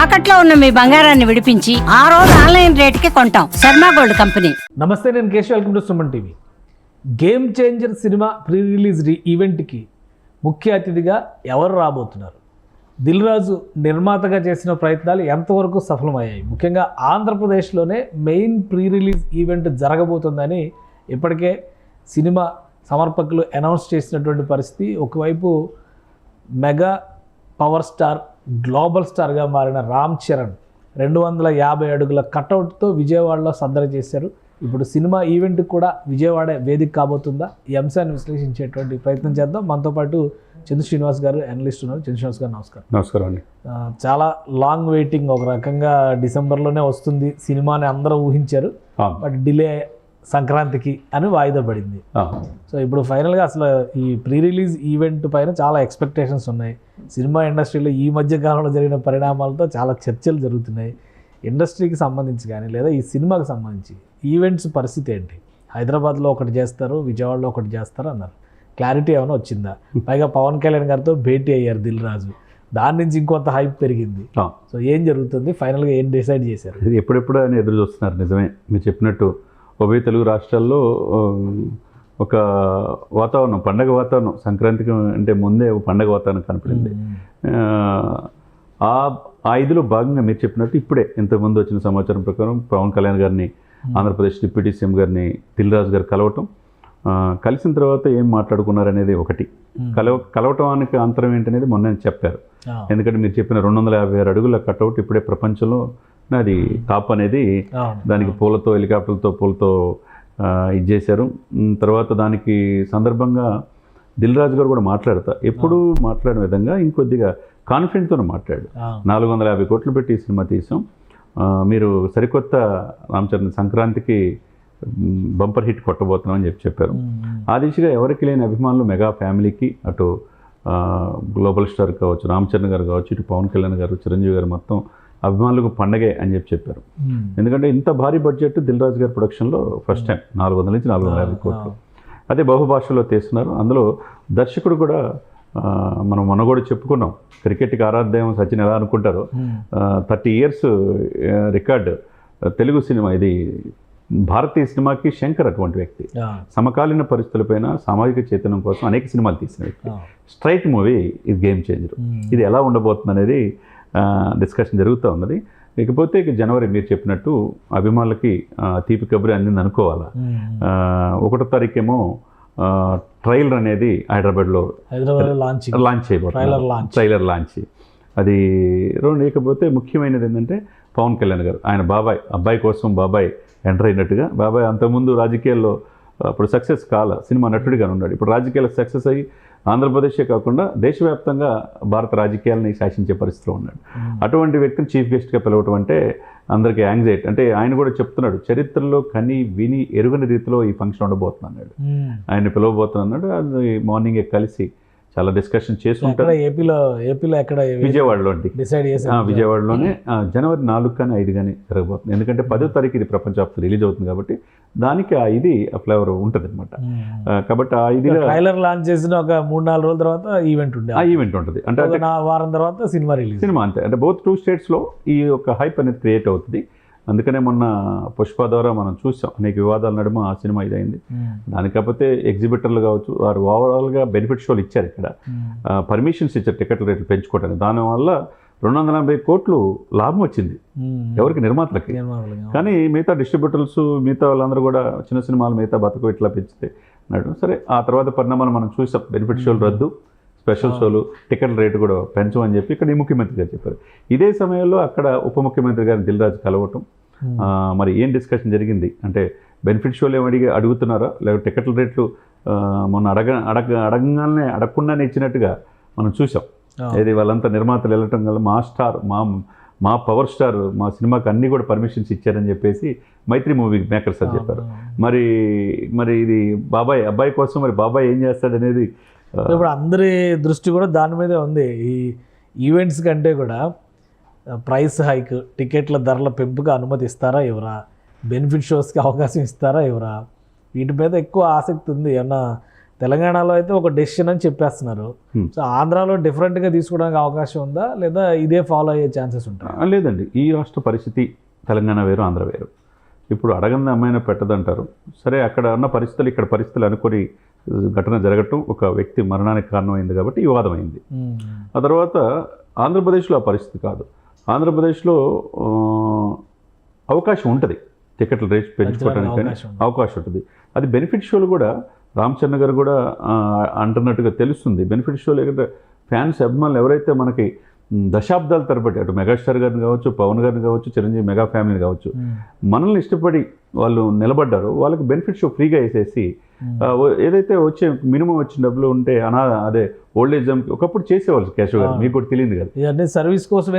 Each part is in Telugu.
తాకట్లో ఉన్న మీ బంగారాన్ని విడిపించి ఆ రోజు ఆన్లైన్ రేటుకి కొంటాం. Sharma gold company. నమస్తే, నేను Keshav. Welcome to Suman TV. Game changer cinema pre release ఈవెంట్కి ముఖ్య అతిథిగా ఎవరు రాబోతున్నారు? దిల్ రాజు నిర్మాతగా చేసిన ప్రయత్నాలు ఎంతవరకు సఫలమయ్యాయి? ముఖ్యంగా ఆంధ్రప్రదేశ్లోనే మెయిన్ ప్రీ రిలీజ్ ఈవెంట్ జరగబోతుందని ఇప్పటికే సినిమా సమర్పకులు అనౌన్స్ చేసినటువంటి పరిస్థితి. ఒకవైపు మెగా పవర్ స్టార్, గ్లోబల్ స్టార్గా మారిన రామ్ చరణ్ 250 అడుగుల కటౌట్తో విజయవాడలో సందడి చేశారు. ఇప్పుడు సినిమా ఈవెంట్ కూడా విజయవాడ వేదిక కాబోతుందా? ఈ అంశాన్ని విశ్లేషించేటువంటి ప్రయత్నం చేద్దాం. మనతో పాటు చంద్ర శ్రీనివాస్ గారు అనలిస్ట్ ఉన్నారు. చంద్ర శ్రీనివాస్ గారు నమస్కారం. నమస్కారం అండి. చాలా లాంగ్ వెయిటింగ్. ఒక రకంగా డిసెంబర్లోనే వస్తుంది సినిమాని అందరూ ఊహించారు, బట్ డిలే సంక్రాంతికి అని వాయిదా పడింది. సో ఇప్పుడు ఫైనల్గా అసలు ఈ ప్రీ రిలీజ్ ఈవెంట్ పైన చాలా ఎక్స్పెక్టేషన్స్ ఉన్నాయి. సినిమా ఇండస్ట్రీలో ఈ మధ్య కాలంలో జరిగిన పరిణామాలతో చాలా చర్చలు జరుగుతున్నాయి. ఇండస్ట్రీకి సంబంధించి కానీ లేదా ఈ సినిమాకి సంబంధించి ఈవెంట్స్ పరిస్థితి ఏంటి? హైదరాబాద్లో ఒకటి చేస్తారు, విజయవాడలో ఒకటి చేస్తారు అన్నారు. క్లారిటీ ఏమైనా వచ్చిందా? పైగా పవన్ కళ్యాణ్ గారితో భేటీ అయ్యారు దిల్ రాజు. దాని నుంచి ఇంకొంత హైప్ పెరిగింది. సో ఏం జరుగుతుంది? ఫైనల్గా ఏం డిసైడ్ చేశారు? ఇది ఎప్పుడెప్పుడు అని ఎదురు చూస్తున్నారు. నిజమే, మీరు చెప్పినట్టు ఉభయ తెలుగు రాష్ట్రాల్లో ఒక వాతావరణం, పండగ వాతావరణం, సంక్రాంతికి అంటే ముందే ఒక పండగ వాతావరణం కనపడింది. ఆ ఇదిలో భాగంగా మీరు చెప్పినట్టు ఇప్పుడే ఇంతకుముందు వచ్చిన సమాచారం ప్రకారం పవన్ కళ్యాణ్ గారిని, ఆంధ్రప్రదేశ్ డిప్యూటీ సీఎం గారిని దిల్ రాజు గారు కలవటం, కలిసిన తర్వాత ఏం మాట్లాడుకున్నారనేది ఒకటి. కలవటానికి అంతరం ఏంటనేది మొన్న చెప్పారు. ఎందుకంటే మీరు చెప్పిన 256 అడుగుల కటౌట్ ఇప్పుడే ప్రపంచంలో అది టాప్ అనేది. దానికి పూలతో, హెలికాప్టర్లతో పూలతో ఇది చేశారు. తర్వాత దానికి సందర్భంగా దిల్ రాజు గారు కూడా ఎప్పుడూ మాట్లాడిన విధంగా ఇంకొద్దిగా కాన్ఫిడెంట్తో మాట్లాడు. 450 కోట్లు పెట్టి ఈ సినిమా తీసాం, మీరు సరికొత్త రామ్ చరణ్ సంక్రాంతికి బంపర్ హిట్ కొట్టబోతున్నాం అని చెప్పారు. ఆ దిశగా ఎవరికి లేని అభిమానులు మెగా ఫ్యామిలీకి, అటు గ్లోబల్ స్టార్ కావచ్చు, రామ్ చరణ్ గారు కావచ్చు, ఇటు పవన్ కళ్యాణ్ గారు, చిరంజీవి గారు, మొత్తం అభిమానులకు పండగే అని చెప్పారు. ఎందుకంటే ఇంత భారీ బడ్జెట్ దిల్ రాజు గారి ప్రొడక్షన్లో ఫస్ట్ టైం 400 నుంచి 450 కోట్లు. అదే బహుభాషలో తీస్తున్నారు. అందులో దర్శకుడు కూడా మనం మొన్న కూడా చెప్పుకున్నాం, క్రికెట్కి ఆరాధ్యం సచిన్ ఎలా అనుకుంటారో 30 ఇయర్స్ రికార్డు తెలుగు సినిమా ఇది. భారతీయ సినిమాకి శంకర్ అటువంటి వ్యక్తి. సమకాలీన పరిస్థితులపైన సామాజిక చైతన్యం కోసం అనేక సినిమాలు తీసిన వ్యక్తి. స్ట్రైట్ మూవీ ఇది గేమ్ చేంజర్. ఇది ఎలా ఉండబోతుంది అనేది డిస్కషన్ జరుగుతూ ఉన్నది. ఇకపోతే జనవరి మీరు చెప్పినట్టు అభిమానులకి తీపి కబురి అందింది అనుకోవాలా. 1వ తారీఖేమో ట్రైలర్ అనేది హైదరాబాద్లో లాంచ్ చేయబోతున్నారు. ట్రైలర్ లాంచ్ అది. ఇకపోతే ముఖ్యమైనది ఏంటంటే పవన్ కళ్యాణ్ గారు, ఆయన అబ్బాయి కోసం బాబాయ్ ఎంటర్ అయినట్టుగా. బాబాయ్ అంతకుముందు రాజకీయాల్లో అప్పుడు సక్సెస్ సినిమా నటుడిగా ఉన్నాడు. ఇప్పుడు రాజకీయాల్లో సక్సెస్ అయ్యి ఆంధ్రప్రదేశే కాకుండా దేశవ్యాప్తంగా భారత రాజకీయాలని శాసించే పరిస్థితిలో ఉన్నాడు. అటువంటి వ్యక్తిని చీఫ్ గెస్ట్గా పిలవటం అంటే అందరికీ యాంగ్జైటీ. అంటే ఆయన కూడా చెప్తున్నాడు, చరిత్రలో కని విని ఎరుగని రీతిలో ఈ ఫంక్షన్ ఉండబోతున్నాడు, ఆయన పిలవబోతున్నాడు. అది మార్నింగే కలిసి చాలా డిస్కషన్ చేసుకుంటారు. ఏపీలో ఎక్కడ? విజయవాడలో డిసైడ్ చేసి విజయవాడలోనే జనవరి 4 కానీ 5 కానీ జరగబోతుంది. ఎందుకంటే 10వ తారీఖు ఇది ప్రపంచవ్యాప్తంగా రిలీజ్ అవుతుంది కాబట్టి దానికి ఆ ఫ్లేవర్ ఉంటుంది అనమాట. కాబట్టి ఇది ట్రైలర్ లాంచ్ చేసిన ఒక 3-4 రోజుల తర్వాత ఈవెంట్ ఉంటుంది. అంటే వారం తర్వాత సినిమా అంతే. అంటే బోత్ 2 స్టేట్స్లో ఈ యొక్క హైప్ అనేది క్రియేట్ అవుతుంది. అందుకనే మొన్న పుష్ప ద్వారా మనం చూసాం, అనేక వివాదాల నడుమ ఆ సినిమా ఇదైంది. దానికి కాకపోతే ఎగ్జిబిటర్లు కావచ్చు, వారు ఓవరాల్గా బెనిఫిట్ షోలు ఇచ్చారు. ఇక్కడ పర్మిషన్స్ ఇచ్చారు టికెట్ రేట్లు పెంచుకోవడానికి. దానివల్ల 280 కోట్లు లాభం వచ్చింది ఎవరికి? నిర్మాతలకి. కానీ మిగతా డిస్ట్రిబ్యూటర్స్, మిగతా వాళ్ళందరూ కూడా చిన్న సినిమాలు మిగతా బతుకు ఇట్లా పెంచితే అన్నాడు. సరే, ఆ తర్వాత పరిణామాలు మనం చూసాం. బెనిఫిట్ షోలు రద్దు, స్పెషల్ షోలు, టికెట్ రేటు కూడా పెంచమని చెప్పి ఇక్కడ ఈ ముఖ్యమంత్రి గారు చెప్పారు. ఇదే సమయంలో అక్కడ ఉప ముఖ్యమంత్రి గారిని దిల్ రాజు కలవటం. మరి ఏం డిస్కషన్ జరిగింది అంటే బెనిఫిట్ షోలు ఏమి అడుగుతున్నారా, లేకపోతే టికెట్ల రేట్లు మొన్న అడగంగానే అడగకుండానే ఇచ్చినట్టుగా మనం చూసాం. ఏది వాళ్ళంతా నిర్మాతలు వెళ్ళటం వల్ల మా స్టార్, మా పవర్ స్టార్, మా సినిమాకి అన్నీ కూడా పర్మిషన్స్ ఇచ్చారని చెప్పేసి మైత్రి మూవీ మేకర్స్ అని చెప్పారు. మరి ఇది అబ్బాయి కోసం మరి బాబాయ్ ఏం చేస్తాడనేది ఇప్పుడు అందరి దృష్టి కూడా దాని మీదే ఉంది. ఈ ఈవెంట్స్ కంటే కూడా ప్రైస్ హైక్, టికెట్ల ధరల పెంపుగా అనుమతి ఇస్తారా ఎవరా, బెనిఫిట్ షోస్కి అవకాశం ఇస్తారా ఎవరా, వీటి మీద ఎక్కువ ఆసక్తి ఉంది. ఏమన్నా తెలంగాణలో అయితే ఒక డెసిషన్ అని చెప్పేస్తున్నారు. సో ఆంధ్రాలో డిఫరెంట్గా తీసుకోవడానికి అవకాశం ఉందా, లేదా ఇదే ఫాలో అయ్యే ఛాన్సెస్ ఉంటాయి? లేదండి, ఈ రాష్ట్ర పరిస్థితి తెలంగాణ వేరు, ఆంధ్ర వేరు. ఇప్పుడు అడగంది అమ్మాయినా పెట్టదంటారు. సరే, అక్కడ ఉన్న పరిస్థితులు ఇక్కడ పరిస్థితులు అనుకొని ఘటన జరగటం, ఒక వ్యక్తి మరణానికి కారణమైంది కాబట్టి వివాదం అయింది. ఆ తర్వాత ఆంధ్రప్రదేశ్లో ఆ పరిస్థితి కాదు. ఆంధ్రప్రదేశ్లో అవకాశం ఉంటుంది, టికెట్లు రేట్ పెంచుకోవడానికి కానీ అవకాశం ఉంటుంది. అది బెనిఫిట్ షోలు కూడా రామచంద్ర గారు కూడా అంటున్నట్టుగా తెలుస్తుంది. బెనిఫిట్ షోలు ఏంటంటే ఫ్యాన్స్ అభిమానులు ఎవరైతే మనకి దశాబ్దాల తరబడి అటు మెగాస్టార్ గారిని కావచ్చు, పవన్ గారిని కావచ్చు, చిరంజీవి మెగా ఫ్యామిలీని కావచ్చు, మనల్ని ఇష్టపడి వాళ్ళు నిలబడ్డారో వాళ్ళకి బెనిఫిట్ షో ఫ్రీగా వేసేసి ఏదైతే వచ్చే మినిమం వచ్చిన డబ్బులు ఉంటే అదే ఓల్డ్ ఏజ్ ఒకప్పుడు చేసేవాళ్ళు. కేశవ్ గారు మీకు కూడా తెలియదు కదా, ఇవన్నీ సర్వీస్ కోసం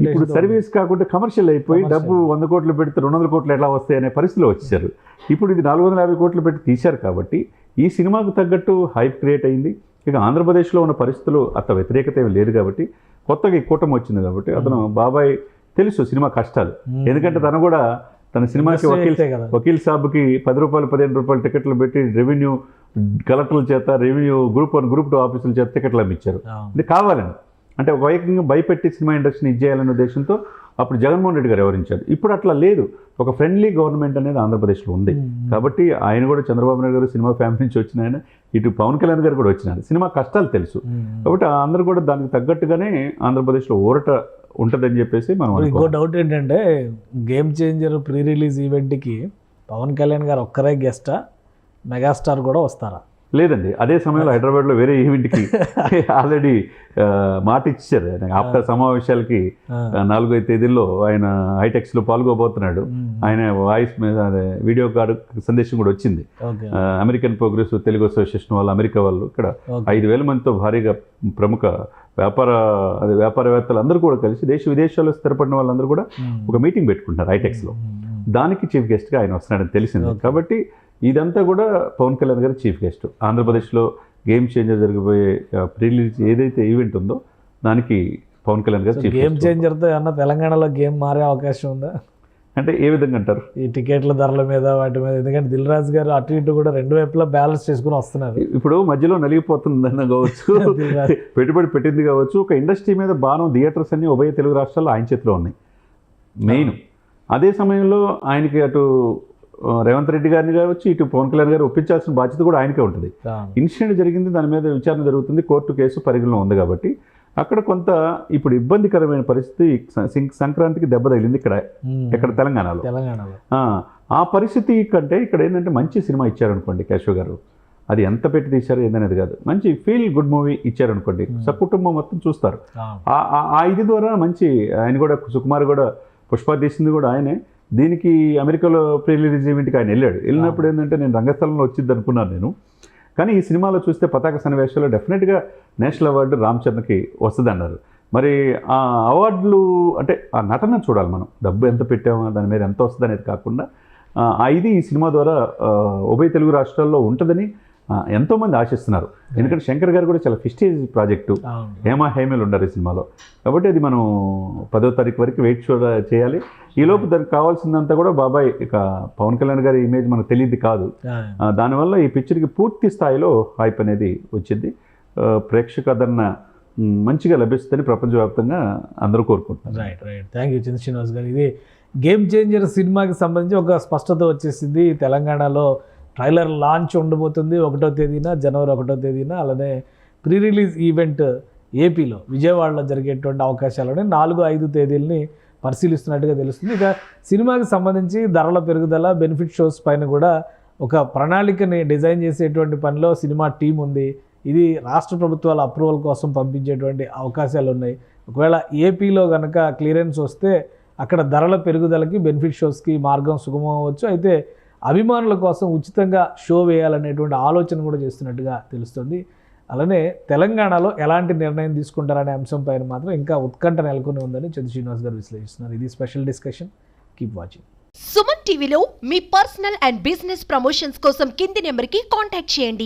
ఇప్పుడు సర్వీస్ కాకుండా కమర్షియల్ అయిపోయి డబ్బు 100 కోట్లు పెడితే 200 కోట్లు ఎట్లా వస్తాయి అనే పరిస్థితిలో వచ్చారు. ఇప్పుడు ఇది 450 కోట్లు పెట్టి తీశారు కాబట్టి ఈ సినిమాకు తగ్గట్టు హైప్ క్రియేట్ అయింది. ఇక ఆంధ్రప్రదేశ్లో ఉన్న పరిస్థితులు అంత వ్యతిరేకత ఏమి లేదు కాబట్టి, కొత్తగా ఈ కూటమి వచ్చింది కాబట్టి అతను బాబాయ్ తెలుసు సినిమా కష్టాలు. ఎందుకంటే తను కూడా తన సినిమాకి వకీల్ సాబ్కి 10 రూపాయలు 15 రూపాయలు టికెట్లు పెట్టి రెవెన్యూ కలెక్టర్ల చేత, రెవెన్యూ గ్రూప్ 1 గ్రూప్ 2 ఆఫీసుల చేత టికెట్లు అమ్మించారు. ఇది కావాలని, అంటే ఒక వైకంగా భయపెట్టి సినిమా ఇండస్ట్రీని ఇచ్చేయాలనే ఉద్దేశంతో అప్పుడు జగన్మోహన్ రెడ్డి గారు వివరించారు. ఇప్పుడు అట్లా లేదు, ఒక ఫ్రెండ్లీ గవర్నమెంట్ అనేది ఆంధ్రప్రదేశ్లో ఉంది. కాబట్టి ఆయన కూడా చంద్రబాబు నాయుడు గారు సినిమా ఫ్యామిలీ నుంచి వచ్చిన ఆయన, ఇటు పవన్ కళ్యాణ్ గారు కూడా వచ్చినారు. సినిమా కష్టాలు తెలుసు కాబట్టి అందరూ కూడా దానికి తగ్గట్టుగానే ఆంధ్రప్రదేశ్లో ఊరట ఉంటుందని చెప్పేసి మనం. ఇంకో డౌట్ ఏంటంటే, గేమ్ చేంజర్ ప్రీ రిలీజ్ ఈవెంట్కి పవన్ కళ్యాణ్ గారు ఒక్కరే గెస్టా, మెగాస్టార్ కూడా వస్తారా? లేదండి, అదే సమయంలో హైదరాబాద్లో వేరే ఈవెంట్కి ఆల్రెడీ మాట ఇచ్చారు. ఆయన ఆప్తా సమావేశాలకి 4వ తేదీల్లో ఆయన హైటెక్స్లో పాల్గొబోతున్నాడు. ఆయన వాయిస్ మీద అదే వీడియో కార్డు సందేశం కూడా వచ్చింది. అమెరికన్ ప్రోగ్రెసివ్ తెలుగు అసోసియేషన్ వాళ్ళు, అమెరికా వాళ్ళు ఇక్కడ 5,000 మందితో భారీగా ప్రముఖ వ్యాపారవేత్తలు అందరూ కూడా కలిసి దేశ విదేశాల్లో స్థిరపడిన వాళ్ళందరూ కూడా ఒక మీటింగ్ పెట్టుకుంటున్నారు హైటెక్స్లో. దానికి చీఫ్ గెస్ట్గా ఆయన వస్తున్నాడని తెలిసింది. కాబట్టి ఇదంతా కూడా పవన్ కళ్యాణ్ గారు చీఫ్ గెస్ట్. ఆంధ్రప్రదేశ్లో గేమ్ చేంజర్ జరిగిపోయే ప్రీ రిలీజ్ ఏదైతే ఈవెంట్ ఉందో దానికి పవన్ కళ్యాణ్ గారు చీఫ్. గేమ్ చేంజర్తో అన్న తెలంగాణలో గేమ్ మారే అవకాశం ఉందా? అంటే ఏ విధంగా అంటారు? ఈ టికెట్ల ధరల మీద వాటి మీద, ఎందుకంటే దిల్ రాజు గారు అటు ఇటు కూడా 2 వైపులా బ్యాలెన్స్ చేసుకుని వస్తున్నారు. ఇప్పుడు మధ్యలో నలిగిపోతుందన్న కావచ్చు, పెట్టుబడి పెట్టింది కావచ్చు, ఒక ఇండస్ట్రీ మీద బాణం థియేటర్స్ అన్ని ఉభయ తెలుగు రాష్ట్రాల్లో ఆయన చేతిలో ఉన్నాయి మెయిన్. అదే సమయంలో ఆయనకి అటు రేవంత్ రెడ్డి గారిని కావచ్చు, ఇటు పవన్ కళ్యాణ్ గారు ఒప్పించాల్సిన బాధ్యత కూడా ఆయనకే ఉంటుంది. ఇన్సిడెంట్ జరిగింది, దాని మీద విచారణ జరుగుతుంది, కోర్టు కేసు పరిగణలో ఉంది కాబట్టి అక్కడ కొంత ఇప్పుడు ఇబ్బందికరమైన పరిస్థితి. సంక్రాంతికి దెబ్బ తగిలింది ఇక్కడ తెలంగాణలో. ఆ పరిస్థితి కంటే ఇక్కడ ఏంటంటే మంచి సినిమా ఇచ్చారనుకోండి కేశవ్ గారు, అది ఎంత పెట్టి తీశారో ఏందనేది కాదు, మంచి ఫీల్ గుడ్ మూవీ ఇచ్చారనుకోండి, సకుటుంబం మొత్తం చూస్తారు. ఆ ఇది ద్వారా మంచి, ఆయన కూడా సుకుమార్ కూడా పుష్ప తీసింది కూడా ఆయనే. దీనికి అమెరికాలో ప్రీ రిలీజ్ ఈవెంట్కి ఆయన వెళ్ళినప్పుడు ఏంటంటే నేను రంగస్థలంలో వచ్చింది అనుకున్నాను నేను. కానీ ఈ సినిమాలో చూస్తే పతాక సన్నివేశాల్లో డెఫినెట్గా నేషనల్ అవార్డు రామ్ చరణ్కి వస్తుంది అన్నారు. మరి ఆ అవార్డులు అంటే ఆ నటన చూడాలి మనం, డబ్బు ఎంత పెట్టామో దాని మీద ఎంత వస్తుంది అనేది కాకుండా ఇది ఈ సినిమా ద్వారా ఉభయ తెలుగు రాష్ట్రాల్లో ఉంటుందని ఎంతోమంది ఆశిస్తున్నారు. ఎందుకంటే శంకర్ గారు కూడా చాలా ఫిస్టేజ్ ప్రాజెక్టు, హేమేలు ఉన్నారు ఈ సినిమాలో. కాబట్టి అది మనం 10వ తారీఖు వరకు వెయిట్ చేయాలి. ఈలోపు దానికి కావాల్సిందంతా కూడా బాబాయ్, ఇక పవన్ కళ్యాణ్ గారి ఇమేజ్ మనకు తెలియదు కాదు. దానివల్ల ఈ పిక్చర్కి పూర్తి స్థాయిలో హైప్ అనేది వచ్చింది. ప్రేక్షక ఆదరణ మంచిగా లభిస్తుందని ప్రపంచవ్యాప్తంగా అందరూ కోరుకుంటున్నారు. రైట్ థ్యాంక్ యూ చంద్ర శ్రీనివాస్ గారు. ఇది గేమ్ చేంజర్ సినిమాకి సంబంధించి ఒక స్పష్టత వచ్చేసింది. తెలంగాణలో ట్రైలర్ లాంచ్ ఉండబోతుంది 1వ తేదీన, జనవరి 1వ తేదీన. అలానే ప్రీ రిలీజ్ ఈవెంట్ ఏపీలో విజయవాడలో జరిగేటువంటి అవకాశాలని 4-5 తేదీలని పరిశీలిస్తున్నట్టుగా తెలుస్తుంది. ఇక సినిమాకి సంబంధించి ధరల పెరుగుదల, బెనిఫిట్ షోస్ పైన కూడా ఒక ప్రణాళికని డిజైన్ చేసేటువంటి పనిలో సినిమా టీం ఉంది. ఇది రాష్ట్ర ప్రభుత్వాల అప్రూవల్ కోసం పంపించేటువంటి అవకాశాలు ఉన్నాయి. ఒకవేళ ఏపీలో కనుక క్లియరెన్స్ వస్తే అక్కడ ధరల పెరుగుదలకి, బెనిఫిట్ షోస్కి మార్గం సుగమం అవ్వచ్చు. అయితే అభిమానుల కోసం ఉచితంగా షో వేయాలనేటువంటి ఆలోచన కూడా చేస్తున్నట్టుగా తెలుస్తుంది. అలానే తెలంగాణలో ఎలాంటి నిర్ణయం తీసుకుంటారనే అంశం పైన మాత్రం ఇంకా ఉత్కంఠ నెలకొని ఉందని చంద్ర శ్రీనివాస్ గారు విశ్లేషిస్తున్నారు. ఇది special discussion. Keep watching. Suman టీవీలో మీ పర్సనల్ అండ్ బిజినెస్ ప్రమోషన్స్ కోసం కింది నెంబర్కి కాంటాక్ట్ చేయండి.